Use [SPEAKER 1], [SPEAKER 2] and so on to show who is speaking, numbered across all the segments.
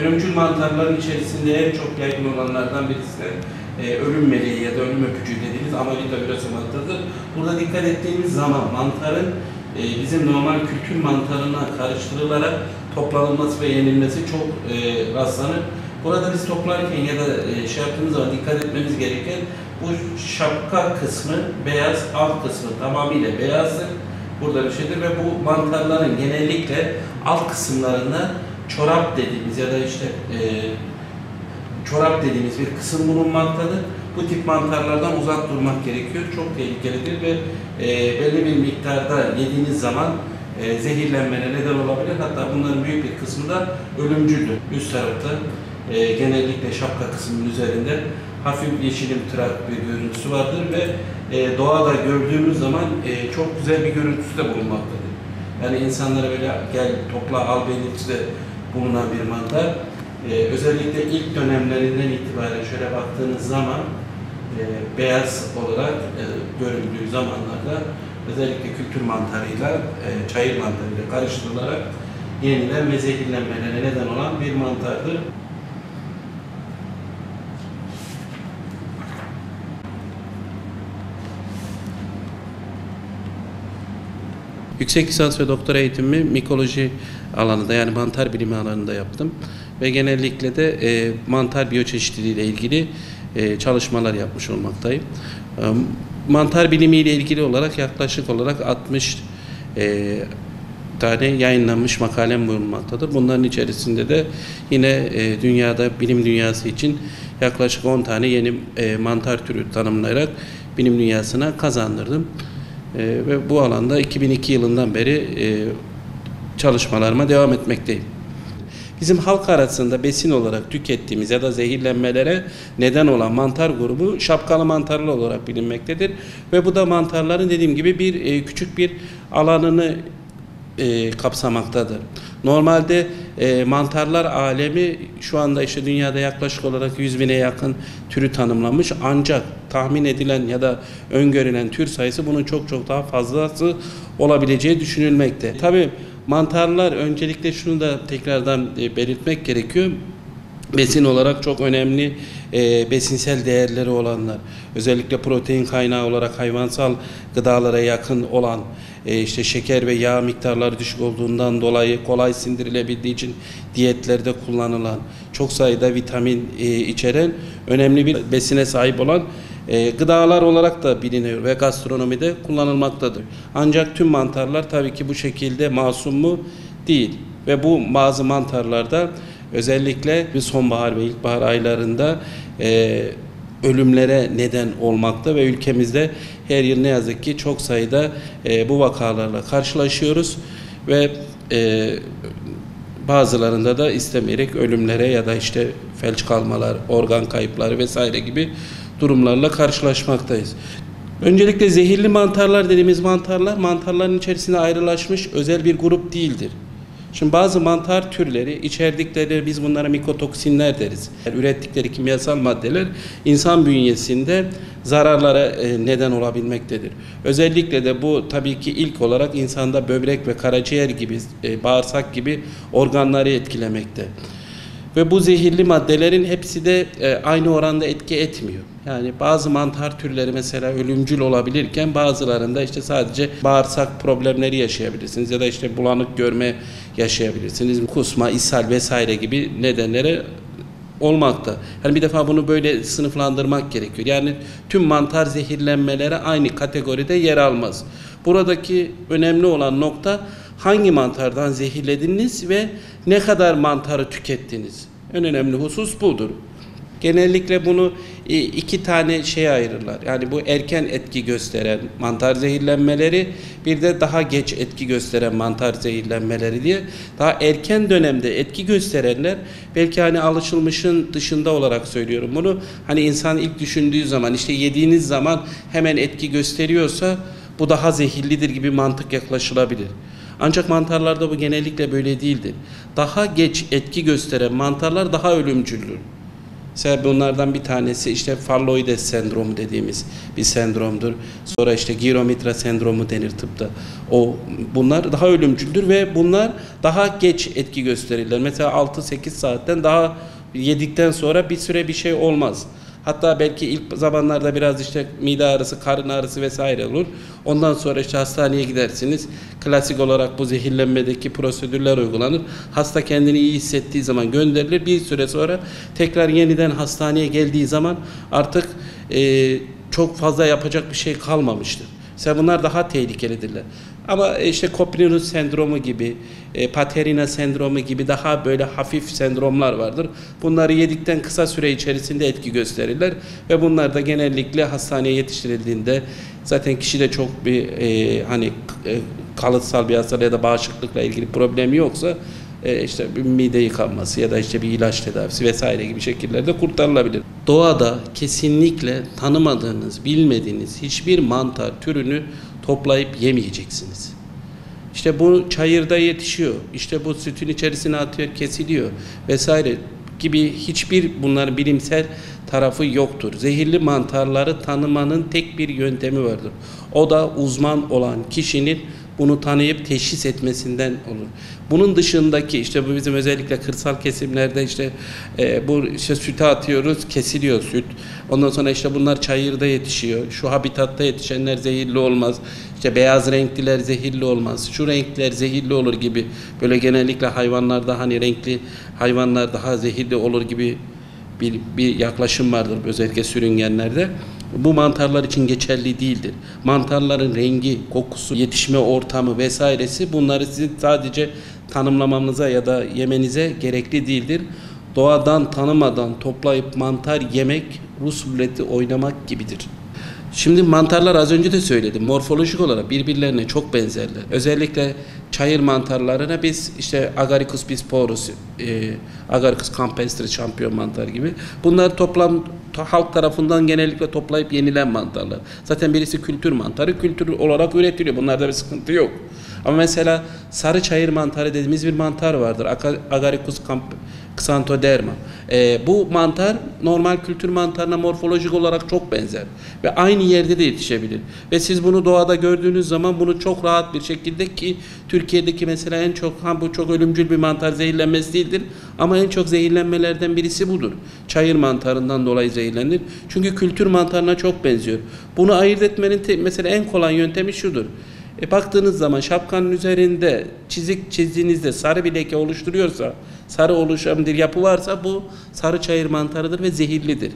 [SPEAKER 1] Ölümcül mantarların içerisinde en çok yaygın olanlardan birisi de ölüm meleği ya da ölüm öpücüğü dediğimiz Amanita virasa mantarıdır. Burada dikkat ettiğimiz zaman mantarın bizim normal kültür mantarına karıştırılarak toplanılması ve yenilmesi çok rastlanır. Burada biz toplarken ya da şey yaptığımız zaman dikkat etmemiz gereken bu şapka kısmı beyaz, alt kısmı tamamıyla beyazdır. Burada bir şeydir ve bu mantarların genellikle alt kısımlarında çorap dediğimiz ya da işte çorap dediğimiz bir kısım bulunmaktadır. Bu tip mantarlardan uzak durmak gerekiyor. Çok tehlikelidir ve belli bir miktarda yediğiniz zaman zehirlenmene neden olabilir. Hatta bunların büyük bir kısmı da ölümcüldür. Üst tarafta genellikle şapka kısmının üzerinde hafif yeşilimtırak bir görüntüsü vardır ve doğada gördüğümüz zaman çok güzel bir görüntüsü de bulunmaktadır. Yani insanlara böyle gel topla al belirtisi de bulunan bir mantar. Özellikle ilk dönemlerinden itibaren şöyle baktığınız zaman beyaz olarak göründüğü zamanlarda özellikle kültür mantarıyla, çayır mantarıyla karıştırılarak yenilen ve zehirlenmelere neden olan bir mantardır. Yüksek lisans ve doktora eğitimimi mikoloji alanında yani mantar bilimi alanında yaptım. Ve genellikle de mantar biyoçeşitliliği ile ilgili çalışmalar yapmış olmaktayım. Mantar bilimi ile ilgili olarak yaklaşık olarak 60 tane yayınlanmış makalem bulunmaktadır. Bunların içerisinde de yine dünyada, bilim dünyası için yaklaşık 10 tane yeni mantar türü tanımlayarak bilim dünyasına kazandırdım. Ve bu alanda 2002 yılından beri çalışmalarıma devam etmekteyim. Bizim halk arasında besin olarak tükettiğimiz ya da zehirlenmelere neden olan mantar grubu şapkalı mantarlar olarak bilinmektedir. Ve bu da mantarların dediğim gibi küçük bir alanını kapsamaktadır. Normalde mantarlar alemi şu anda işte dünyada yaklaşık olarak 100.000'e yakın türü tanımlanmış. Ancak tahmin edilen ya da öngörülen tür sayısı bunun çok çok daha fazlası olabileceği düşünülmekte. Tabii mantarlar öncelikle şunu da tekrardan belirtmek gerekiyor. Besin olarak çok önemli besinsel değerleri olanlar, özellikle protein kaynağı olarak hayvansal gıdalara yakın olan, işte şeker ve yağ miktarları düşük olduğundan dolayı kolay sindirilebildiği için diyetlerde kullanılan, çok sayıda vitamin içeren önemli bir besine sahip olan gıdalar olarak da biliniyor ve gastronomide kullanılmaktadır. Ancak tüm mantarlar tabii ki bu şekilde masum mu? Değil. Ve bu bazı mantarlarda özellikle sonbahar ve ilkbahar aylarında ölümlere neden olmakta ve ülkemizde her yıl ne yazık ki çok sayıda bu vakalarla karşılaşıyoruz ve bazılarında da istemeyerek ölümlere ya da işte felç kalmalar, organ kayıpları vesaire gibi durumlarla karşılaşmaktayız. Öncelikle zehirli mantarlar dediğimiz mantarların içerisinde ayrılaşmış özel bir grup değildir. Şimdi bazı mantar türleri içerdikleri biz bunlara mikotoksinler deriz. Yani ürettikleri kimyasal maddeler insan bünyesinde zararlara neden olabilmektedir. Özellikle de bu tabii ki ilk olarak insanda böbrek ve karaciğer gibi, bağırsak gibi organları etkilemekte. Ve bu zehirli maddelerin hepsi de aynı oranda etki etmiyor. Yani bazı mantar türleri mesela ölümcül olabilirken bazılarında işte sadece bağırsak problemleri yaşayabilirsiniz ya da işte bulanık görme yaşayabilirsiniz. Kusma, ishal vesaire gibi nedenleri olmakta. Yani bir defa bunu böyle sınıflandırmak gerekiyor. Yani tüm mantar zehirlenmeleri aynı kategoride yer almaz. Buradaki önemli olan nokta hangi mantardan zehirlediniz ve ne kadar mantarı tükettiniz? En önemli husus budur. Genellikle bunu iki tane şeye ayırırlar. Yani bu erken etki gösteren mantar zehirlenmeleri, bir de daha geç etki gösteren mantar zehirlenmeleri diye. Daha erken dönemde etki gösterenler belki hani alışılmışın dışında olarak söylüyorum bunu. Hani insan ilk düşündüğü zaman işte yediğiniz zaman hemen etki gösteriyorsa bu daha zehirlidir gibi mantık yaklaşılabilir. Ancak mantarlarda bu genellikle böyle değildir. Daha geç etki gösteren mantarlar daha ölümcüldür. Mesela bunlardan bir tanesi işte Falloides sendromu dediğimiz bir sendromdur. Sonra işte Giromitra sendromu denir tıpta. Bunlar daha ölümcüldür ve bunlar daha geç etki gösterirler. Mesela 6-8 saatten daha yedikten sonra bir süre bir şey olmaz. Hatta belki ilk zamanlarda biraz işte mide ağrısı, karın ağrısı vesaire olur. Ondan sonra işte hastaneye gidersiniz. Klasik olarak bu zehirlenmedeki prosedürler uygulanır. Hasta kendini iyi hissettiği zaman gönderilir. Bir süre sonra tekrar yeniden hastaneye geldiği zaman artık çok fazla yapacak bir şey kalmamıştır. Mesela bunlar daha tehlikelidirler. Ama işte Coprinus sendromu gibi, Paterina sendromu gibi daha böyle hafif sendromlar vardır. Bunları yedikten kısa süre içerisinde etki gösterirler ve bunlar da genellikle hastaneye yetiştirildiğinde zaten kişide çok bir kalıtsal bir hastalık ya da bağışıklıkla ilgili problemi yoksa işte bir mide yıkanması ya da işte bir ilaç tedavisi vesaire gibi şekillerde kurtarılabilir. Doğada kesinlikle tanımadığınız, bilmediğiniz hiçbir mantar türünü toplayıp yemeyeceksiniz. İşte bu çayırda yetişiyor, işte bu sütün içerisine atıyor, kesiliyor vesaire gibi hiçbir bunların bilimsel tarafı yoktur. Zehirli mantarları tanımanın tek bir yöntemi vardır. O da uzman olan kişinin bunu tanıyıp teşhis etmesinden olur. Bunun dışındaki işte bu bizim özellikle kırsal kesimlerde işte bu işte sütü atıyoruz, kesiliyor süt. Ondan sonra işte bunlar çayırda yetişiyor. Şu habitatta yetişenler zehirli olmaz. İşte beyaz renkliler zehirli olmaz. Şu renkler zehirli olur gibi böyle genellikle hayvanlarda hani renkli hayvanlar daha zehirli olur gibi bir yaklaşım vardır özellikle sürüngenlerde. Bu mantarlar için geçerli değildir. Mantarların rengi, kokusu, yetişme ortamı vesairesi bunları sizin sadece tanımlamanıza ya da yemenize gerekli değildir. Doğadan tanımadan toplayıp mantar yemek Rus ruleti oynamak gibidir. Şimdi mantarlar az önce de söyledim. Morfolojik olarak birbirlerine çok benzerler. Özellikle çayır mantarlarına biz işte Agaricus bisporus, Agaricus campestris şampiyon mantar gibi. Bunlar halk tarafından genellikle toplayıp yenilen mantarlar. Zaten birisi kültür mantarı, kültür olarak üretiliyor. Bunlarda bir sıkıntı yok. Ama mesela sarı çayır mantarı dediğimiz bir mantar vardır. Agaricus xanthoderma. Bu mantar normal kültür mantarına morfolojik olarak çok benzer ve aynı yerde de yetişebilir. Ve siz bunu doğada gördüğünüz zaman bunu çok rahat bir şekilde ki Türkiye'deki mesela en çok bu çok ölümcül bir mantar zehirlenmesi değildir ama en çok zehirlenmelerden birisi budur. Çayır mantarından dolayı zehirlenir. Çünkü kültür mantarına çok benziyor. Bunu ayırt etmenin mesela en kolay yöntemi şudur. Baktığınız zaman şapkanın üzerinde çizik çizdiğinizde sarı bir leke oluşturuyorsa, sarı oluşan bir yapı varsa bu sarı çayır mantarıdır ve zehirlidir.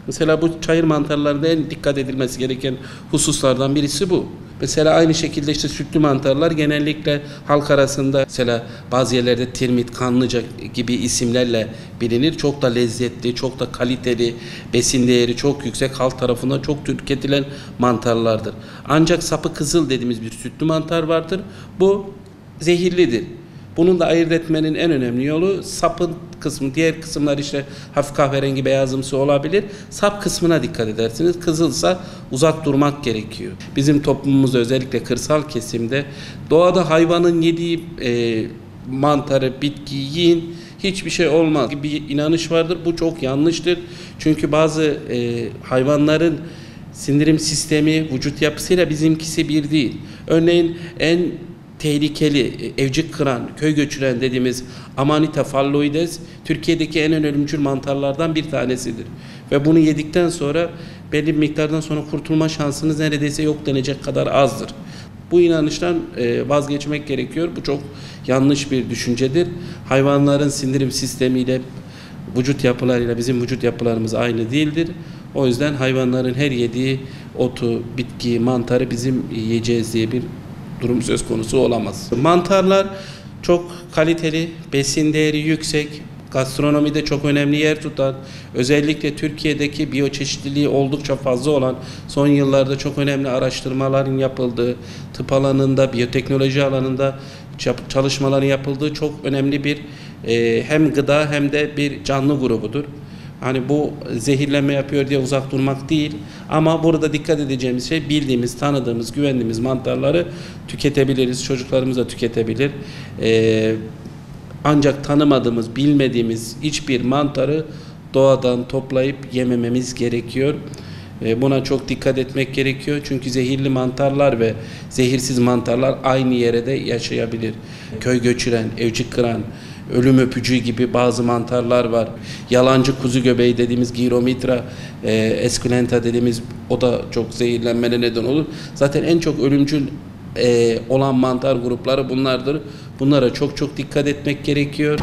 [SPEAKER 1] Mesela bu çayır mantarlarında en dikkat edilmesi gereken hususlardan birisi bu. Mesela aynı şekilde işte sütlü mantarlar genellikle halk arasında mesela bazı yerlerde tirmit, kanlıca gibi isimlerle bilinir. Çok da lezzetli, çok da kaliteli, besin değeri çok yüksek, halk tarafından çok tüketilen mantarlardır. Ancak sapı kızıl dediğimiz bir sütlü mantar vardır. Bu zehirlidir. Bunun da ayırt etmenin en önemli yolu sapın kısmı. Diğer kısımlar işte hafif kahverengi beyazımsı olabilir. Sap kısmına dikkat edersiniz. Kızılsa uzak durmak gerekiyor. Bizim toplumumuzda özellikle kırsal kesimde doğada hayvanın yediği mantarı, bitkiyi yiyin hiçbir şey olmaz gibi bir inanış vardır. Bu çok yanlıştır. Çünkü bazı hayvanların sindirim sistemi, vücut yapısıyla bizimkisi bir değil. Örneğin en tehlikeli, evcik kıran, köy göçüren dediğimiz Amanita phalloides Türkiye'deki en ölümcül mantarlardan bir tanesidir. Ve bunu yedikten sonra belli bir miktardan sonra kurtulma şansınız neredeyse yok denecek kadar azdır. Bu inanıştan vazgeçmek gerekiyor. Bu çok yanlış bir düşüncedir. Hayvanların sindirim sistemiyle, vücut yapılarıyla bizim vücut yapılarımız aynı değildir. O yüzden hayvanların her yediği otu, bitki, mantarı bizim yiyeceğiz diye bir durum söz konusu olamaz. Mantarlar çok kaliteli, besin değeri yüksek, gastronomide çok önemli yer tutan, özellikle Türkiye'deki biyoçeşitliliği oldukça fazla olan, son yıllarda çok önemli araştırmaların yapıldığı, tıp alanında, biyoteknoloji alanında çalışmaların yapıldığı çok önemli bir hem gıda hem de bir canlı grubudur. Hani bu zehirlenme yapıyor diye uzak durmak değil. Ama burada dikkat edeceğimiz şey bildiğimiz, tanıdığımız, güvendiğimiz mantarları tüketebiliriz. Çocuklarımız da tüketebilir. Ancak tanımadığımız, bilmediğimiz hiçbir mantarı doğadan toplayıp yemememiz gerekiyor. Buna çok dikkat etmek gerekiyor. Çünkü zehirli mantarlar ve zehirsiz mantarlar aynı yere de yaşayabilir. Köy göçüren, evcik kıran, ölüm öpücüğü gibi bazı mantarlar var. Yalancı kuzu göbeği dediğimiz Gyromitra esculenta dediğimiz, o da çok zehirlenmene neden olur. Zaten en çok ölümcül olan mantar grupları bunlardır. Bunlara çok dikkat etmek gerekiyor.